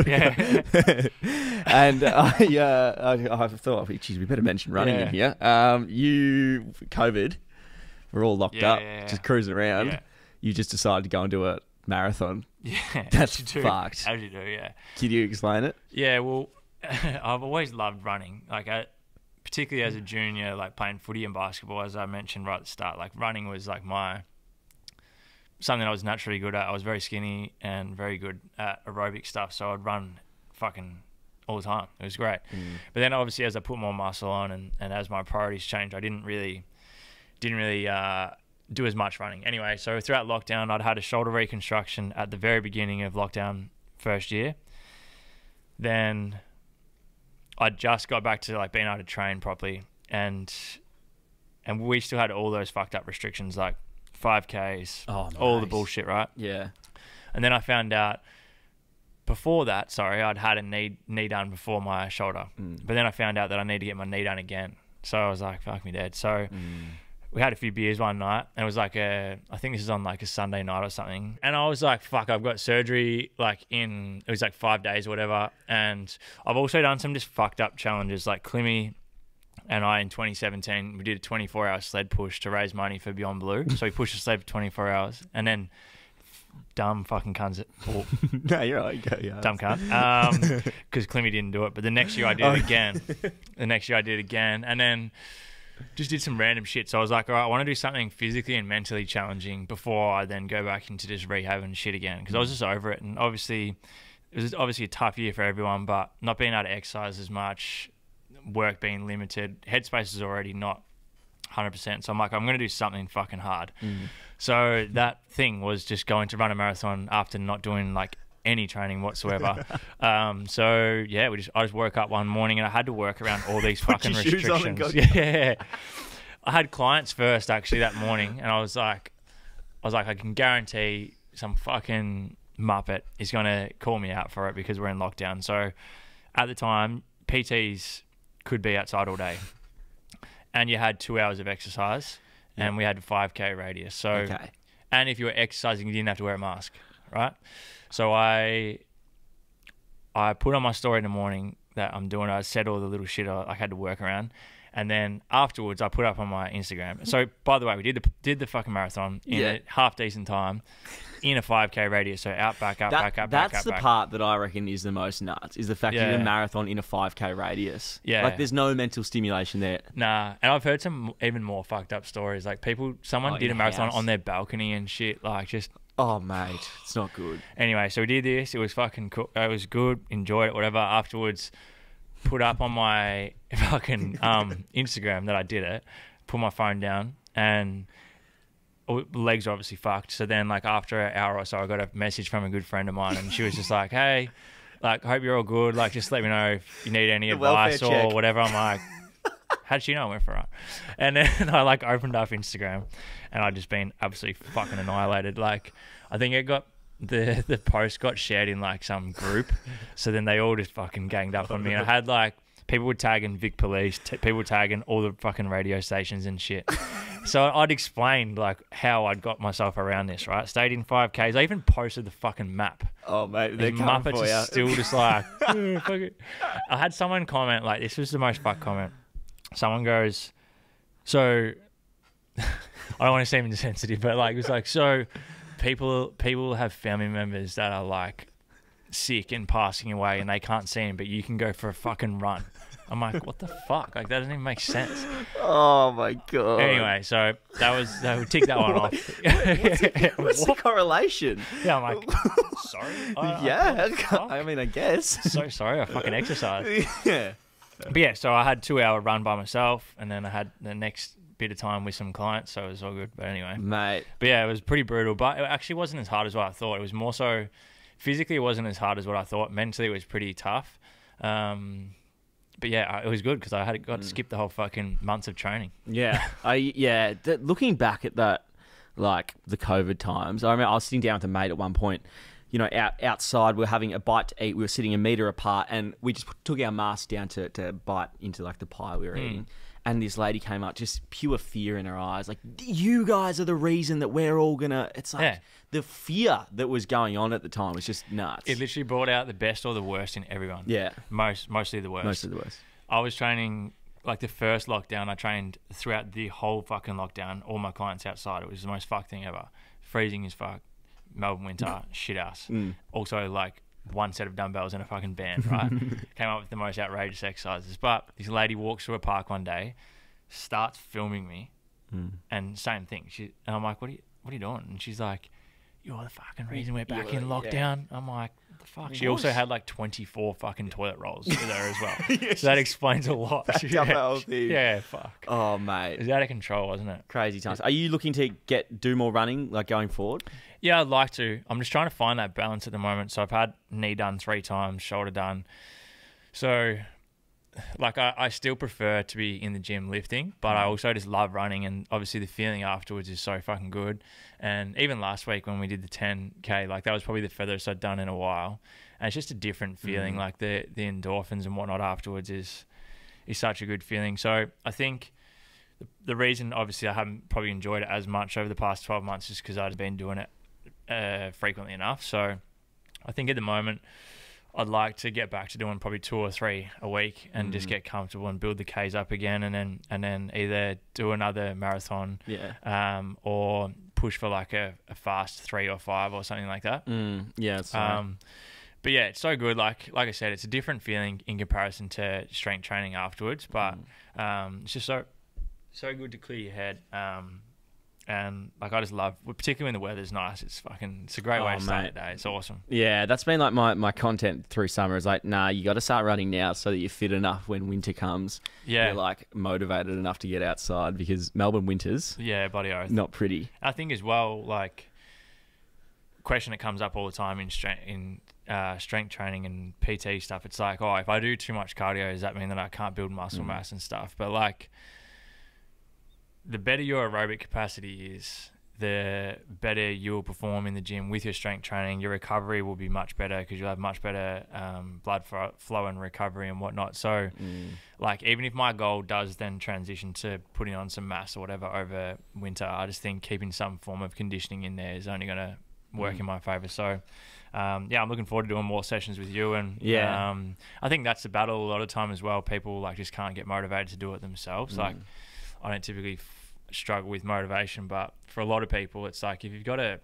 Yeah. And I thought, geez, we better mention running in here. COVID, we're all locked up, just cruising around. Yeah. You just decided to go and do a marathon. Yeah. That's fucked. As you do, yeah. Can you explain it? Yeah, well, I've always loved running. Like, particularly as a junior, like playing footy and basketball, as I mentioned right at the start, like running was like something I was naturally good at. I was very skinny and very good at aerobic stuff, so I'd run fucking all the time. It was great. But then obviously as I put more muscle on and as my priorities changed, I didn't really do as much running. Anyway, so throughout lockdown, I'd had a shoulder reconstruction at the very beginning of lockdown first year. Then I just got back to like being able to train properly, and we still had all those fucked up restrictions, like 5Ks, all the bullshit, right? Yeah. And then I found out before that, I'd had a knee done before my shoulder, but then I found out that I need to get my knee done again. So I was like, fuck me dead. So we had a few beers one night, and it was like I think this is on like a Sunday night or something. And I was like, fuck, I've got surgery it was like 5 days or whatever. And I've also done some just fucked up challenges, like Climmy and I in 2017, we did a 24-hour sled push to raise money for Beyond Blue. So we pushed a sled for 24 hours, and then dumb fucking cunts. No, you're right. Go, yeah. Dumb cunt. Because Climmy didn't do it. But the next year I did it again. And then just did some random shit. So I was like, all right, I want to do something physically and mentally challenging before I then go back into just rehab and shit again, because I was just over it. And obviously it was a tough year for everyone, but not being able to exercise as much, work being limited, headspace is already not 100%. So I'm like, I'm going to do something fucking hard. So that thing was just going to run a marathon after not doing like any training whatsoever. So yeah, I just woke up one morning and I had to work around all these fucking restrictions. Yeah. I had clients first actually that morning, and I was like, I can guarantee some fucking muppet is going to call me out for it because we're in lockdown. So at the time, PTs could be outside all day, and you had 2 hours of exercise, and we had a 5K radius. So, and if you were exercising, you didn't have to wear a mask, right? So I put on my story in the morning that I'm doing it. I said all the little shit I had to work around. And then afterwards, I put up on my Instagram. So, by the way, we did the fucking marathon in a half decent time in a 5K radius. So back, up. That's the part that I reckon is the most nuts, is the fact you did a marathon in a 5K radius. Yeah. Like, there's no mental stimulation there. Nah. And I've heard some even more fucked up stories. Like, someone did a marathon on their balcony and shit. Like, just... Oh, mate. It's not good. Anyway, so we did this. It was fucking cool. It was good. Enjoyed it, whatever. Afterwards... put up on my fucking Instagram that I did it, put my phone down, and legs are obviously fucked. So then, like, after an hour or so, I got a message from a good friend of mine, and she was just like, hey, like, hope you're all good. Like, just let me know if you need any advice or whatever. I'm like, how'd she know I went for it? And then I, like, opened up Instagram, and I'd just been absolutely fucking annihilated. Like, I think it got... The post got shared in like some group, so then they all just fucking ganged up on me. And I had like people were tagging Vic Police, people were tagging all the fucking radio stations and shit. So I'd explained like how I'd got myself around this, right? Stayed in 5Ks. I even posted the fucking map. Oh mate, they're coming for you. Still just like, oh, fuck it. I had someone comment, like, this was the most fuck comment. Someone goes, so I don't want to seem insensitive, but like it was like, so people have family members that are like sick and passing away and they can't see him, but you can go for a fucking run. I'm like, what the fuck? Like, that doesn't even make sense. Oh my god. Anyway, so that would tick that one off. What's the correlation? Yeah, I'm like, sorry. I mean, I guess. So sorry, I fucking exercised. Yeah. But yeah, so I had 2-hour run by myself, and then I had the next bit of time with some clients, so it was all good. But anyway, Mate. But yeah, it was pretty brutal. But it actually wasn't as hard as what I thought. It was more so physically, it wasn't as hard as what I thought. Mentally, it was pretty tough. But yeah, it was good because I got to skip the whole fucking months of training. Yeah. Looking back at that, like the COVID times, I remember I was sitting down with a mate at one point, you know, outside, we were having a bite to eat. We were sitting a metre apart and we just took our masks down to bite into like the pie we were eating. And this lady came up, just pure fear in her eyes. Like, you guys are the reason that we're all gonna... It's like the fear that was going on at the time was just nuts. It literally brought out the best or the worst in everyone. Yeah. Mostly the worst. Mostly the worst. I was training, like the first lockdown, I trained throughout the whole fucking lockdown, all my clients outside. It was the most fucked thing ever. Freezing as fuck. Melbourne winter, shit ass. Also, like, one set of dumbbells and a fucking band, right? Came up with the most outrageous exercises. But this lady walks through a park one day, starts filming me, and same thing. And I'm like, what are you doing? And she's like, you're the fucking reason we're back in lockdown. Yeah. I'm like, what the fuck? She also had like 24 fucking toilet rolls with her as well. So that explains a lot. Yeah, fuck. Oh, mate. It was out of control, wasn't it? Crazy times. Are you looking to do more running, like going forward? Yeah, I'd like to. I'm just trying to find that balance at the moment. So I've had knee done 3 times, shoulder done. So, like, I still prefer to be in the gym lifting, but I also just love running. And obviously the feeling afterwards is so fucking good. And even last week when we did the 10K, like, that was probably the furthest I'd done in a while. And it's just a different feeling. Like, the endorphins and whatnot afterwards is such a good feeling. So I think the reason, obviously, I haven't probably enjoyed it as much over the past 12 months is because I've been doing it frequently enough. So I think at the moment I'd like to get back to doing probably 2 or 3 a week and just get comfortable and build the Ks up again, and then either do another marathon or push for like a fast 3 or 5 or something like that. But yeah, it's so good. Like I said, it's a different feeling in comparison to strength training afterwards, but it's just so good to clear your head. And like, I just love, particularly when the weather's nice, it's a great way to start the day. It's awesome. Yeah, that's been like my content through summer is like, nah, you got to start running now so that you're fit enough when winter comes. Yeah. You're like motivated enough to get outside, because Melbourne winters, bloody oath, not pretty. I think as well, like, question that comes up all the time in strength training and PT stuff. It's like, if I do too much cardio, does that mean that I can't build muscle mass and stuff? But like, the better your aerobic capacity is, the better you'll perform in the gym with your strength training. Your recovery will be much better because you'll have much better blood flow and recovery and whatnot. So, like, even if my goal does then transition to putting on some mass or whatever over winter, I just think keeping some form of conditioning in there is only going to work in my favour. So, I'm looking forward to doing more sessions with you. And I think that's the battle a lot of time as well. People like just can't get motivated to do it themselves. Like, I don't typically struggle with motivation, but for a lot of people, it's like, if you've got a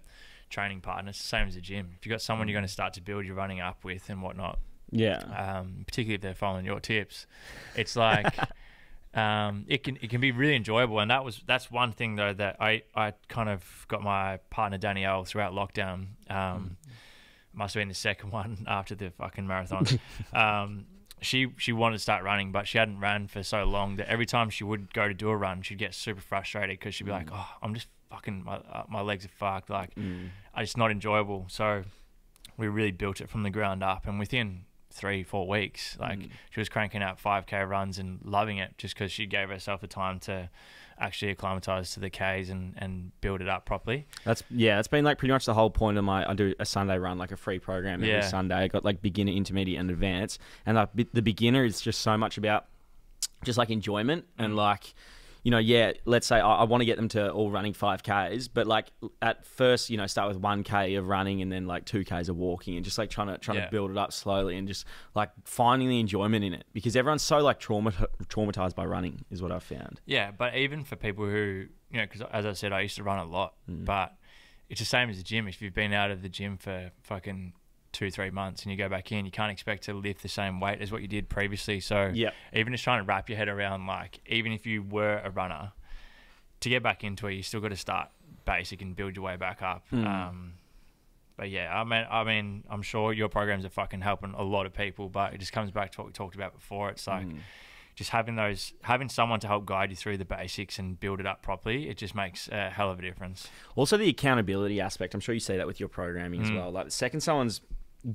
training partner, it's the same as a gym. If you've got someone you're going to start to build your running up with and whatnot, particularly if they're following your tips, it's like it can be really enjoyable. And that's one thing though that I kind of got my partner Danielle throughout lockdown. Must have been the second one after the fucking marathon. She wanted to start running, but she hadn't ran for so long that every time she would go to do a run, she'd get super frustrated because she'd be like, I'm just fucking, my legs are fucked. Like, it's not enjoyable. So we really built it from the ground up. And within 3-4 weeks, like, she was cranking out 5K runs and loving it just because she gave herself the time to actually acclimatise to the Ks and build it up properly. That's been like pretty much the whole point of I do a Sunday run, like a free program every Sunday. I got like beginner, intermediate and advanced, and like the beginner is just so much about just like enjoyment and like, you know, let's say I want to get them to all running 5Ks, but like at first, you know, start with 1K of running and then like 2Ks of walking, and just like trying to build it up slowly and just like finding the enjoyment in it, because everyone's so like traumatized by running is what I've found. Yeah, but even for people who, you know, because as I said, I used to run a lot, but it's the same as the gym. If you've been out of the gym for fucking 2-3 months and you go back in, you can't expect to lift the same weight as what you did previously. So Yep. even just trying to wrap your head around, like, even if you were a runner, to get back into it, you still got to start basic and build your way back up. But yeah, I mean, I'm sure your programs are fucking helping a lot of people, but it just comes back to what we talked about before. It's like just having someone to help guide you through the basics and build it up properly, it just makes a hell of a difference. Also, the accountability aspect. I'm sure you see that with your programming as well. Like, the second someone's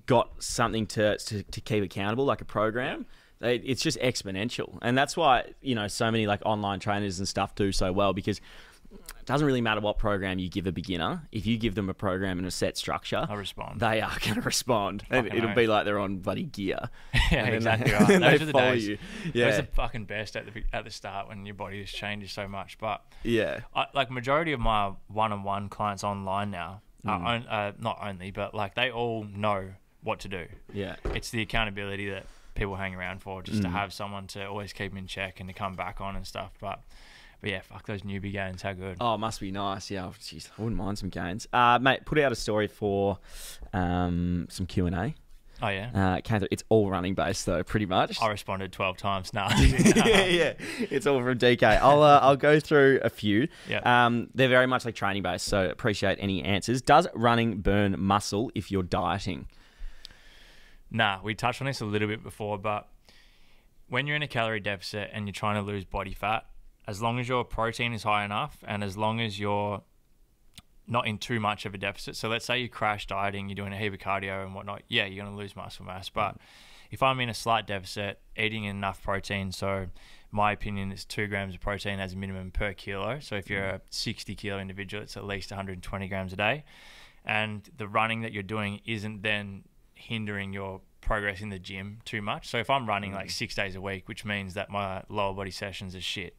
got something to keep accountable, like a program, it's just exponential. And that's why, you know, so many like online trainers and stuff do so well, because it doesn't really matter what program you give a beginner. If you give them a program and a set structure, I'll respond. They are going to respond. And it'll be like they're on bloody gear. Yeah, exactly right. Those are the days. You. Yeah. Those are fucking best at the start when your body just changes so much. But yeah, like majority of my one-on-one clients online now, not only, but like they all know what to do. Yeah, it's the accountability that people hang around for, just to have someone to always keep them in check and to come back on and stuff. But yeah, fuck those newbie gains. How good. Oh, it must be nice. Yeah, jeez, I wouldn't mind some gains. Mate, put out a story for some Q&A. Oh, yeah? It's all running based, though, pretty much. I responded 12 times. No. yeah. It's all from DK. I'll go through a few. Yeah. They're very much like training based, so appreciate any answers. Does running burn muscle if you're dieting? Nah, we touched on this a little bit before, but when you're in a calorie deficit and you're trying to lose body fat, as long as your protein is high enough and as long as you're not in too much of a deficit. So let's say you crash dieting, you're doing a heap of cardio and whatnot. Yeah, you're going to lose muscle mass. But if I'm in a slight deficit, eating enough protein, so my opinion is 2 grams of protein as a minimum per kilo. So if you're a 60 kilo individual, it's at least 120 grams a day. And the running that you're doing isn't then hindering your progress in the gym too much. So if I'm running like 6 days a week, which means that my lower body sessions are shit,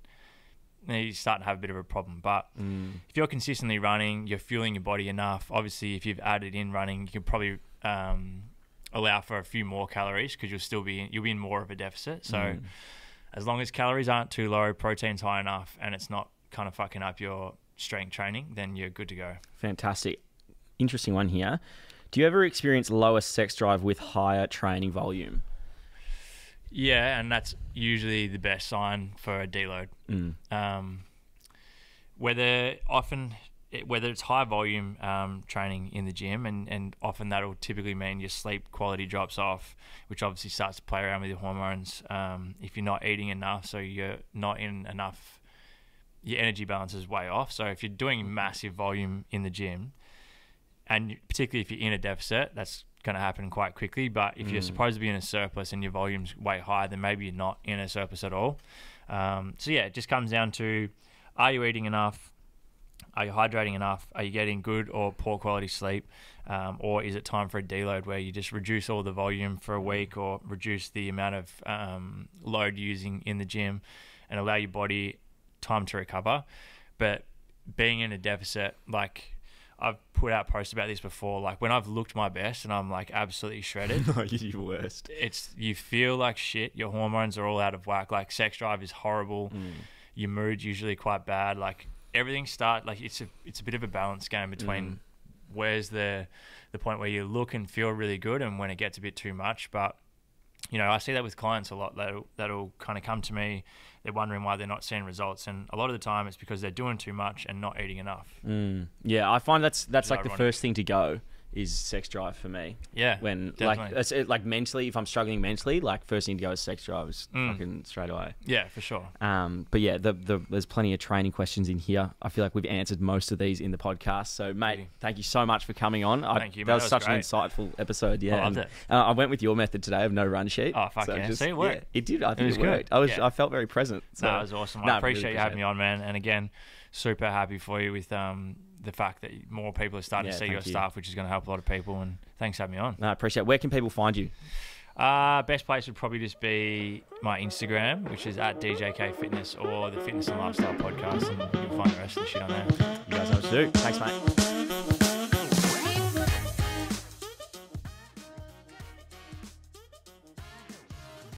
then you start to have a bit of a problem. But if you're consistently running, you're fueling your body enough. Obviously, if you've added in running, you can probably allow for a few more calories because you'll be in more of a deficit. So as long as calories aren't too low, protein's high enough, and it's not kind of fucking up your strength training, then you're good to go. Fantastic. Interesting one here. Do you ever experience lower sex drive with higher training volume? Yeah, and that's usually the best sign for a deload. Whether it's high volume training in the gym, and often that'll typically mean your sleep quality drops off, which obviously starts to play around with your hormones. If you're not eating enough, so you're not in enough, your energy balance is way off. So if you're doing massive volume in the gym, and particularly if you're in a deficit, that's going to happen quite quickly. But if you're supposed to be in a surplus and your volume's way high, then maybe you're not in a surplus at all. So yeah, it just comes down to, are you eating enough? Are you hydrating enough? Are you getting good or poor quality sleep? Or is it time for a deload where you just reduce all the volume for a week or reduce the amount of load using in the gym and allow your body time to recover? But being in a deficit, like, I've put out posts about this before, like when I've looked my best and I'm like absolutely shredded. No, you're your worst. You feel like shit. Your hormones are all out of whack. Like sex drive is horrible. Your mood's usually quite bad. Like everything it's a bit of a balance game between where's the point where you look and feel really good and when it gets a bit too much. But you know, I see that with clients a lot. That'll kind of come to me. They're wondering why they're not seeing results, and a lot of the time it's because they're doing too much and not eating enough. Yeah, I find that's like ironic. The first thing to go is sex drive for me. Yeah, when definitely. like mentally, if I'm struggling mentally, like first thing to go is sex drive is fucking straight away. Yeah, for sure. But yeah, there's plenty of training questions in here. I feel like we've answered most of these in the podcast. So mate, thank you so much for coming on. Thank you, mate. That was such great. an insightful episode. Yeah, I loved it. I went with your method today of no run sheet. Oh fuck yeah! See, it worked. Yeah, it did. I think it worked. Good. I felt very present. So. No, it was awesome. I appreciate you having me on, man. And again, super happy for you with the fact that more people are starting to see your stuff, which is going to help a lot of people. And thanks for having me on. No, I appreciate it. Where can people find you? Best place would probably just be my Instagram, which is at DJK Fitness, or the Fitness and Lifestyle Podcast, and you'll find the rest of the shit on there. You guys know what to do. Thanks, mate.